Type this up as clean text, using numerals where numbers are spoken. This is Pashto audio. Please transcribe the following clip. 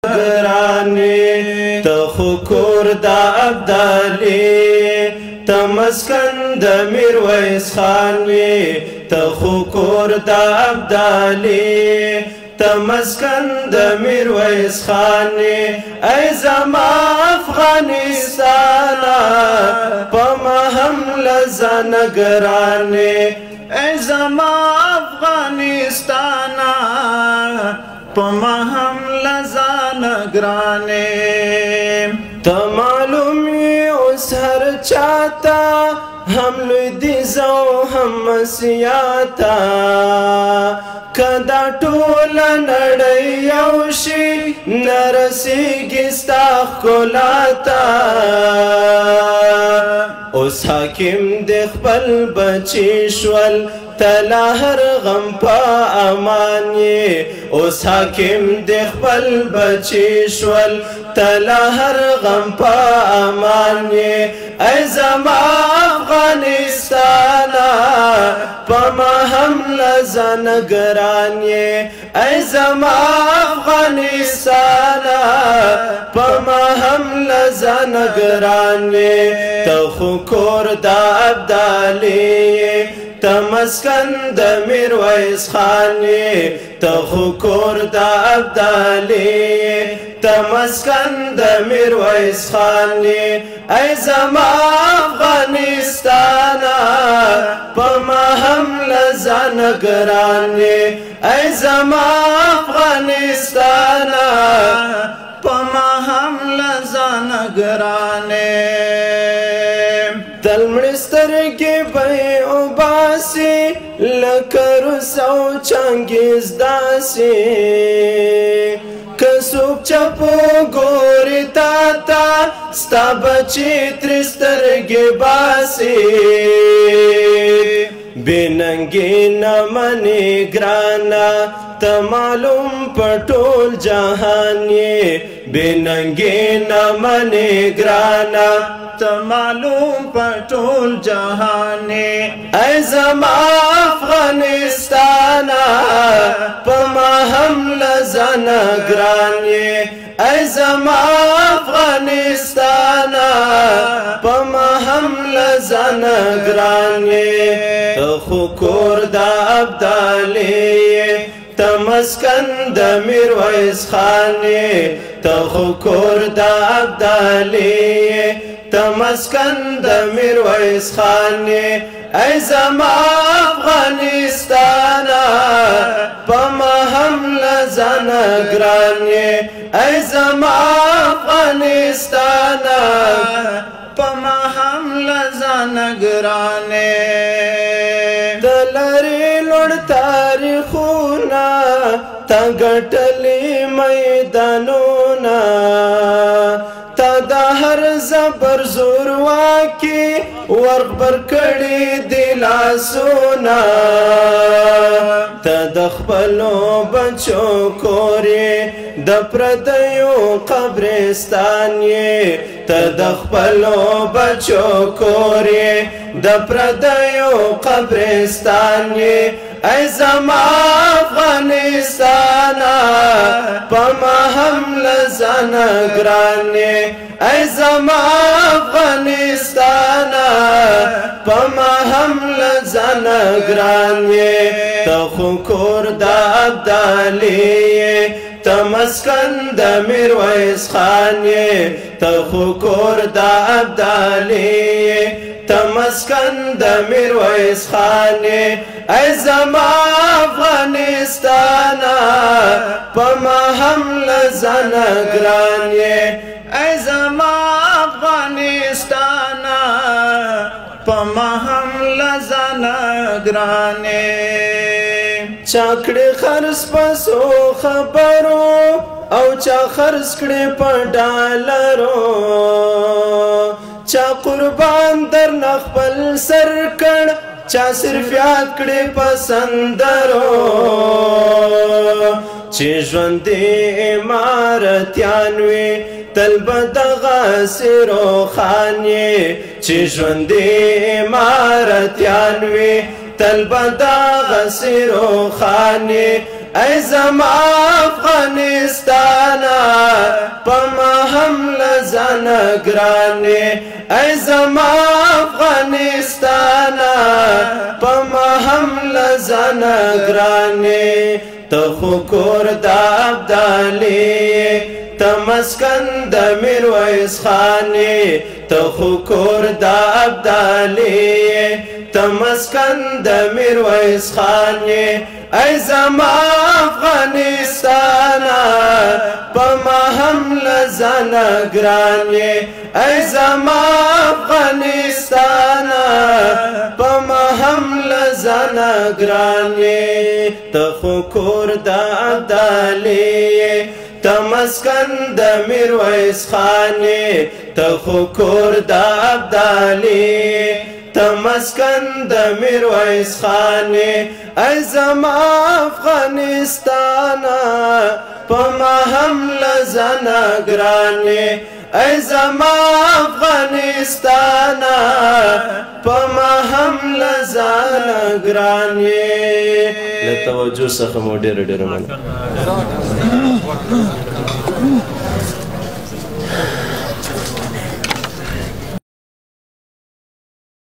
گرانی تخو کور دا ابدالی تمسکن د میرویس خان وی تخو کور دا ابدالی تمسکن د میرویس خان ای زما افغانستان پما هم لزن گرانی ای زما افغانستان پما هم لزن گرانی تا معلومی اس هر چاہتا ہم لوی دیزو ہم مسیاتا کدا ټوله نړۍ یو شي نرسېږي ستا ښکلاته اوس حاکم د خپل بچي شول تلا هر غم په امان یې اوس حاکم د خپل بچي شول تلا هر غم په امان یې ای زما افغانستان پما هم لزن گران یې ای زما افغانستان پما هم لزن گران یې ته خو کور دا ابدالي تمسکن د میرویس خان ته خو کور دا ابدالي تمسکن د میرویس خان ای زما افغانستان پما هم لزن گران ای زما افغانستان پما هم لزن گران تل مړسترګې به وباسي لکه روس او چنګیز داسې که څوک چپو ګوري تا ته ستا بچي ترې سترګې باسي بې ننګې نه منې ګرانه ته معلوم په ټول جهان یې بې ننګې نه منې ګرانه ته معلوم په ټول جهان ای زما افغانستان پما هم لزن ګران ای زما افغانستان پما هم لزن ګران ته خو کور دا ابدالي تمسکن د میرویس خان ته خو کور دا ابدالي تمسکن د میرویس خان ای زما افغانستان پما هم لزن گران ای زما افغانستان پما هم لزن گران دلری لوړ تاریخونه تا ګټلي میدانونه تا د هر زبر زور واکي ورغبر کړي د لاسونه ته د خپلو بچو کورې د پردیو قبرستان یې ته د خپلو بچو کورې د پردیو قبرستان یې ای زما افغانستان پما هم لزن گران ای زما افغانستان پما هم لزن گران ته خو کور دا ابدالي تمسکن د میرویس خان ته خو کور دا ابدالي تمسکن د میرویس خان ای زما افغانستان پما هم لزن گران ای زما افغانستان پما هم لزن گران چاکړې خرڅ پسو خبرو او چا خرڅ کړې په ډالرو چا قربان در نخپل سر کړ چا صرف یاد کړې په سندرو چې ژوندې عمارتیان وي تل به دغه سیرو خان یې چې ژوندې عمارتیان وي تل به دغه سیرو خان یې ای زما افغانستان پما هم لزانا گرانی ای زما افغانستانا پما هم لزانا گرانی تخو کور دا ابدالی تمسکن د میرویس خانی تخو کور دا ابدالی تمسکن د میرویس خانی ای زما افغانستانا پما هم لزانا گرانی ای زما افغانستانا پما هم لزانا گرانی تخو کور دا ابدالی تمسکن د میرویس خانی تخو کور دا ابدالی تمسکن د میرویس خانی ای زما افغانستانا پما هم لزانا گرانی ای زما افغانستانا پما هم لزانا گرانی له توجه څخه مو ډېر مننه